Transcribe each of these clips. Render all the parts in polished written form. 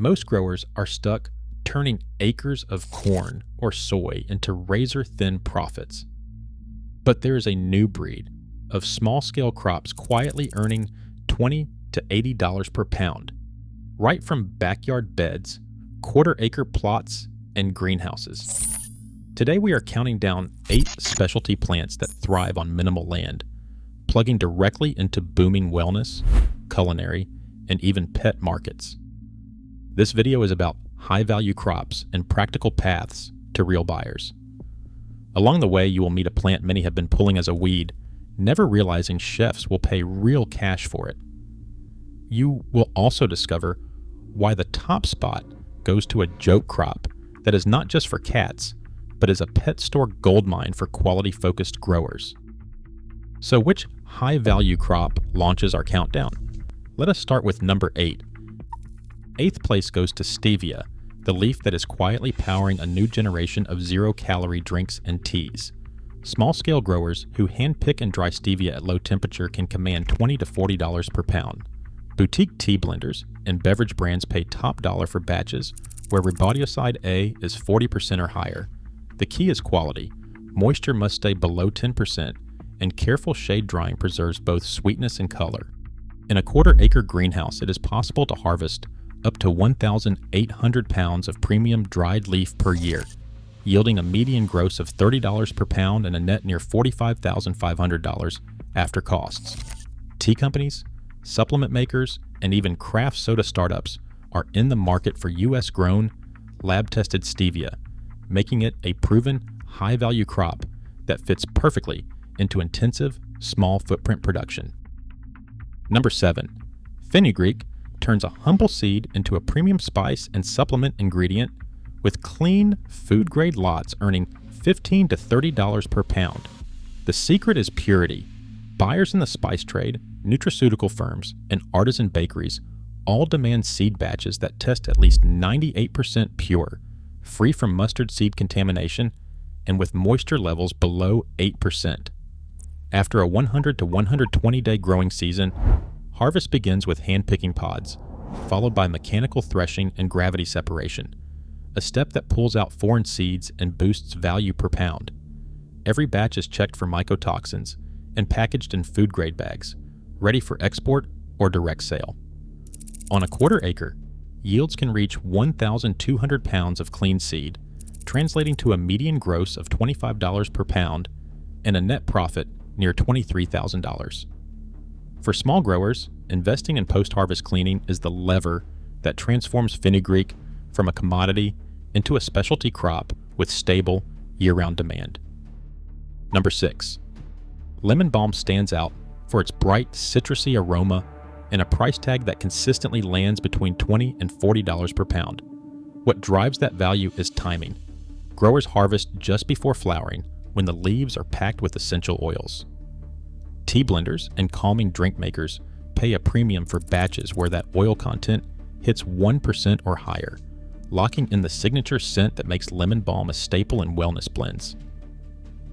Most growers are stuck turning acres of corn or soy into razor-thin profits. But there is a new breed of small-scale crops quietly earning $20 to $80 per pound, right from backyard beds, quarter-acre plots, and greenhouses. Today we are counting down 8 specialty plants that thrive on minimal land, plugging directly into booming wellness, culinary, and even pet markets. This video is about high-value crops and practical paths to real buyers. Along the way, you will meet a plant many have been pulling as a weed, never realizing chefs will pay real cash for it. You will also discover why the top spot goes to a joke crop that is not just for cats, but is a pet store goldmine for quality-focused growers. So which high-value crop launches our countdown? Let us start with number 8. 8th place goes to Stevia, the leaf that is quietly powering a new generation of zero-calorie drinks and teas. Small-scale growers who hand-pick and dry stevia at low temperature can command $20 to $40 per pound. Boutique tea blenders and beverage brands pay top dollar for batches where Riboside A is 40% or higher. The key is quality. Moisture must stay below 10%, and careful shade drying preserves both sweetness and color. In a quarter-acre greenhouse, it is possible to harvest up to 1,800 pounds of premium dried leaf per year, yielding a median gross of $30 per pound and a net near $45,500 after costs. Tea companies, supplement makers, and even craft soda startups are in the market for U.S.-grown, lab-tested stevia, making it a proven, high-value crop that fits perfectly into intensive, small-footprint production. Number 7. Fenugreek turns a humble seed into a premium spice and supplement ingredient, with clean, food-grade lots earning $15 to $30 per pound. The secret is purity. Buyers in the spice trade, nutraceutical firms, and artisan bakeries all demand seed batches that test at least 98% pure, free from mustard seed contamination, and with moisture levels below 8%. After a 100 to 120-day growing season, harvest begins with hand-picking pods, followed by mechanical threshing and gravity separation, a step that pulls out foreign seeds and boosts value per pound. Every batch is checked for mycotoxins and packaged in food-grade bags, ready for export or direct sale. On a quarter acre, yields can reach 1,200 pounds of clean seed, translating to a median gross of $25 per pound and a net profit near $23,000. For small growers, investing in post-harvest cleaning is the lever that transforms fenugreek from a commodity into a specialty crop with stable, year-round demand. Number 6. Lemon balm stands out for its bright, citrusy aroma and a price tag that consistently lands between $20 and $40 per pound. What drives that value is timing. Growers harvest just before flowering, when the leaves are packed with essential oils. Tea blenders and calming drink makers pay a premium for batches where that oil content hits 1% or higher, locking in the signature scent that makes lemon balm a staple in wellness blends.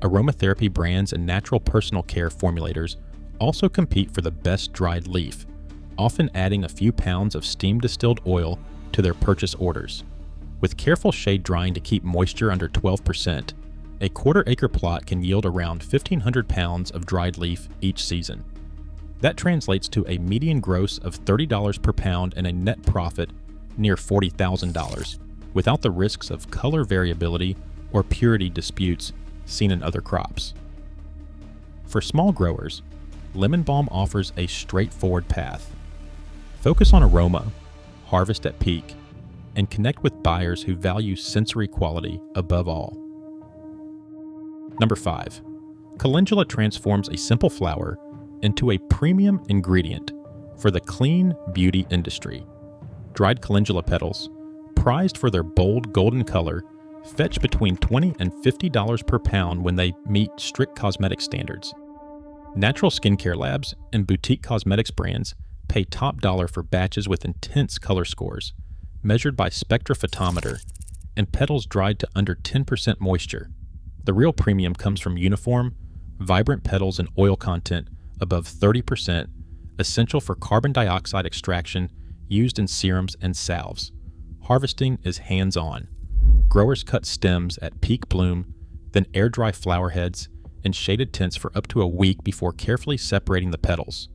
Aromatherapy brands and natural personal care formulators also compete for the best dried leaf, often adding a few pounds of steam-distilled oil to their purchase orders. With careful shade drying to keep moisture under 12%, a quarter-acre plot can yield around 1,500 pounds of dried leaf each season. That translates to a median gross of $30 per pound and a net profit near $40,000, without the risks of color variability or purity disputes seen in other crops. For small growers, lemon balm offers a straightforward path. Focus on aroma, harvest at peak, and connect with buyers who value sensory quality above all. Number 5. Calendula transforms a simple flower into a premium ingredient for the clean beauty industry. Dried calendula petals, prized for their bold golden color, fetch between $20 and $50 per pound when they meet strict cosmetic standards. Natural skincare labs and boutique cosmetics brands pay top dollar for batches with intense color scores, measured by spectrophotometer, and petals dried to under 10% moisture. The real premium comes from uniform, vibrant petals and oil content above 30%, essential for carbon dioxide extraction used in serums and salves. harvesting is hands-on. Growers cut stems at peak bloom, then air-dry flower heads in shaded tents for up to a week before carefully separating the petals.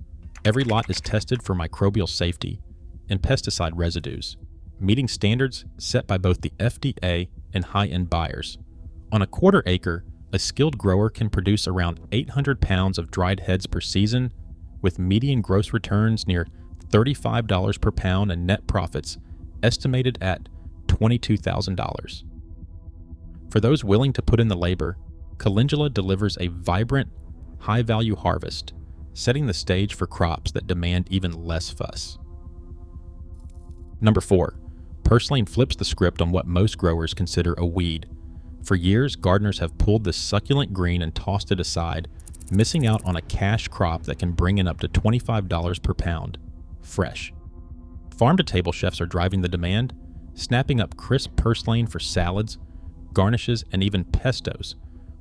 Every lot is tested for microbial safety and pesticide residues, meeting standards set by both the FDA and high-end buyers. On a quarter acre, a skilled grower can produce around 800 pounds of dried heads per season, with median gross returns near $35 per pound and net profits estimated at $22,000. For those willing to put in the labor, Calendula delivers a vibrant, high-value harvest, setting the stage for crops that demand even less fuss. Number 4. Purslane flips the script on what most growers consider a weed. For years, gardeners have pulled this succulent green and tossed it aside, missing out on a cash crop that can bring in up to $25 per pound, fresh. Farm-to-table chefs are driving the demand, snapping up crisp purslane for salads, garnishes, and even pestos,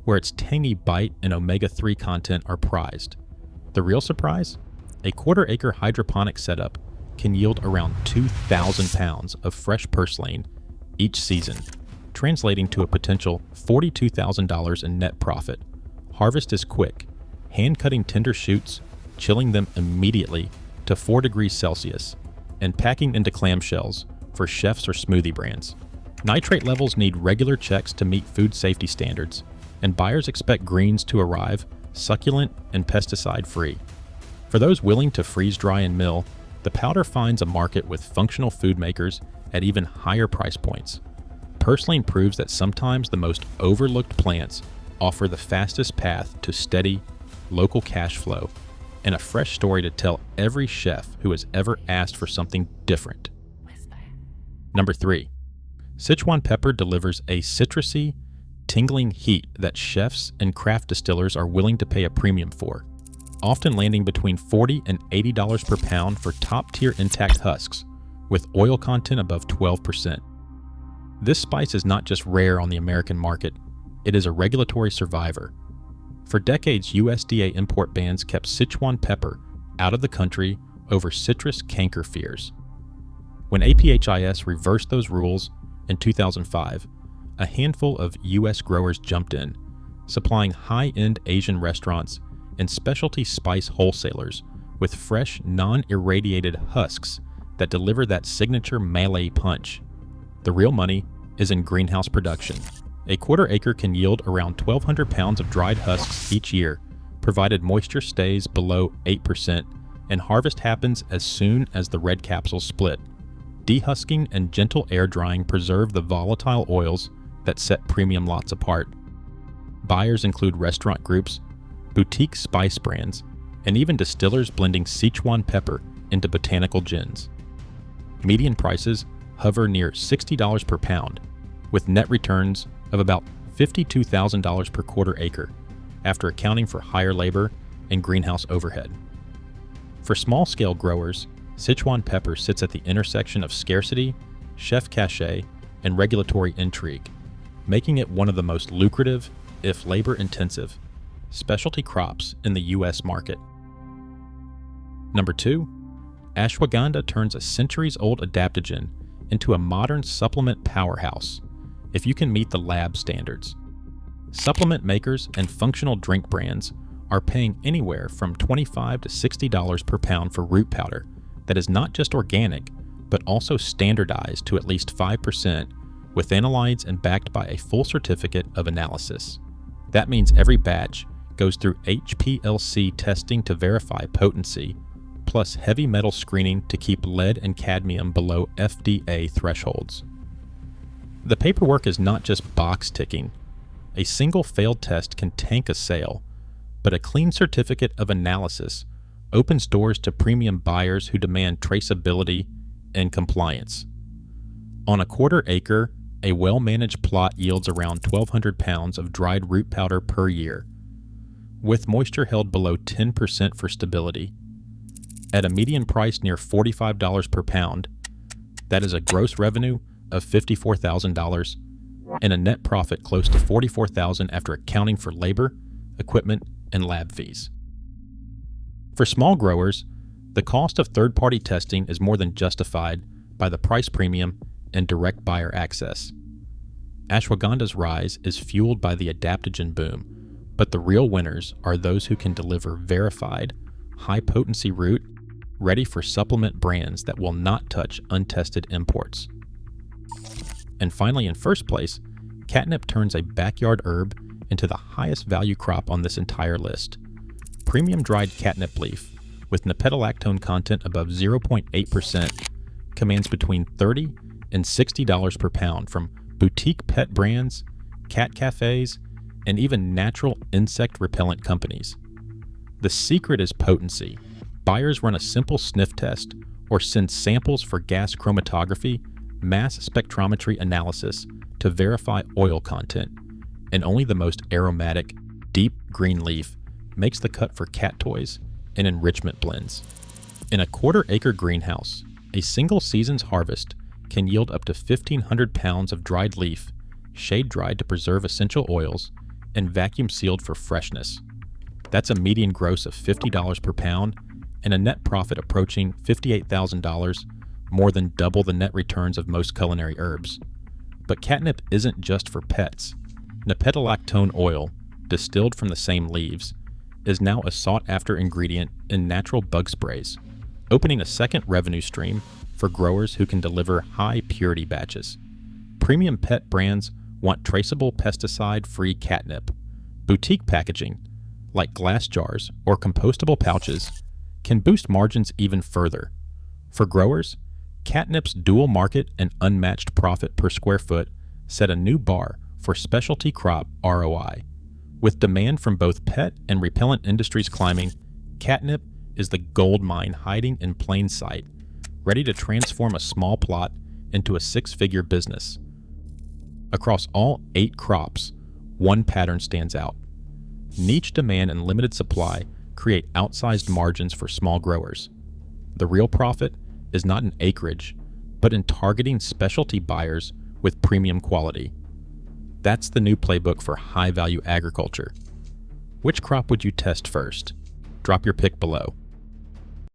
where its tangy bite and omega-3 content are prized. The real surprise? A quarter-acre hydroponic setup can yield around 2,000 pounds of fresh purslane each season, translating to a potential $42,000 in net profit. Harvest is quick, hand-cutting tender shoots, chilling them immediately to 4 degrees Celsius, and packing into clamshells for chefs or smoothie brands. Nitrate levels need regular checks to meet food safety standards, and buyers expect greens to arrive succulent and pesticide-free. For those willing to freeze-dry and mill, the powder finds a market with functional food makers at even higher price points. Purslane proves that sometimes the most overlooked plants offer the fastest path to steady, local cash flow and a fresh story to tell every chef who has ever asked for something different. Number 3. Sichuan pepper delivers a citrusy, tingling heat that chefs and craft distillers are willing to pay a premium for, often landing between $40 and $80 per pound for top-tier intact husks, with oil content above 12%. This spice is not just rare on the American market, it is a regulatory survivor. For decades, USDA import bans kept Sichuan pepper out of the country over citrus canker fears. When APHIS reversed those rules in 2005, a handful of U.S. growers jumped in, supplying high-end Asian restaurants and specialty spice wholesalers with fresh, non-irradiated husks that deliver that signature Malay punch. The real money is in greenhouse production. A quarter acre can yield around 1,200 pounds of dried husks each year, provided moisture stays below 8% and harvest happens as soon as the red capsules split. Dehusking and gentle air drying preserve the volatile oils that set premium lots apart. Buyers include restaurant groups, boutique spice brands, and even distillers blending Sichuan pepper into botanical gins. Median prices hover near $60 per pound, with net returns of about $52,000 per quarter acre, after accounting for higher labor and greenhouse overhead. For small-scale growers, Sichuan pepper sits at the intersection of scarcity, chef cachet, and regulatory intrigue, making it one of the most lucrative, if labor-intensive, specialty crops in the U.S. market. Number 2. Ashwagandha turns a centuries-old adaptogen into a modern supplement powerhouse, if you can meet the lab standards. Supplement makers and functional drink brands are paying anywhere from $25 to $60 per pound for root powder that is not just organic, but also standardized to at least 5% with analytes and backed by a full certificate of analysis. That means every batch goes through HPLC testing to verify potency, plus heavy metal screening to keep lead and cadmium below FDA thresholds. The paperwork is not just box ticking. A single failed test can tank a sale, but a clean certificate of analysis opens doors to premium buyers who demand traceability and compliance. On a quarter acre, a well-managed plot yields around 1,200 pounds of dried root powder per year, with moisture held below 10% for stability. At a median price near $45 per pound, that is a gross revenue of $54,000 and a net profit close to $44,000 after accounting for labor, equipment, and lab fees. For small growers, the cost of third-party testing is more than justified by the price premium and direct buyer access. Ashwagandha's rise is fueled by the adaptogen boom, but the real winners are those who can deliver verified, high-potency root, ready for supplement brands that will not touch untested imports. And finally, in first place, catnip turns a backyard herb into the highest value crop on this entire list. Premium dried catnip leaf, with nepetalactone content above 0.8%, commands between $30 and $60 per pound from boutique pet brands, cat cafes, and even natural insect repellent companies. The secret is potency. Buyers run a simple sniff test or send samples for gas chromatography, mass spectrometry analysis to verify oil content, and only the most aromatic, deep green leaf makes the cut for cat toys and enrichment blends. In a quarter-acre greenhouse, a single season's harvest can yield up to 1,500 pounds of dried leaf, shade-dried to preserve essential oils, and vacuum-sealed for freshness. That's a median gross of $50 per pound and a net profit approaching $58,000, more than double the net returns of most culinary herbs. But catnip isn't just for pets. Nepetalactone oil, distilled from the same leaves, is now a sought-after ingredient in natural bug sprays, opening a second revenue stream for growers who can deliver high-purity batches. Premium pet brands want traceable pesticide-free catnip. Boutique packaging, like glass jars or compostable pouches, can boost margins even further. For growers, catnip's dual market and unmatched profit per square foot set a new bar for specialty crop ROI. With demand from both pet and repellent industries climbing, catnip is the gold mine hiding in plain sight, ready to transform a small plot into a six-figure business. Across all 8 crops, one pattern stands out. Niche demand and limited supply create outsized margins for small growers. The real profit is not in acreage, but in targeting specialty buyers with premium quality. That's the new playbook for high-value agriculture. Which crop would you test first? Drop your pick below.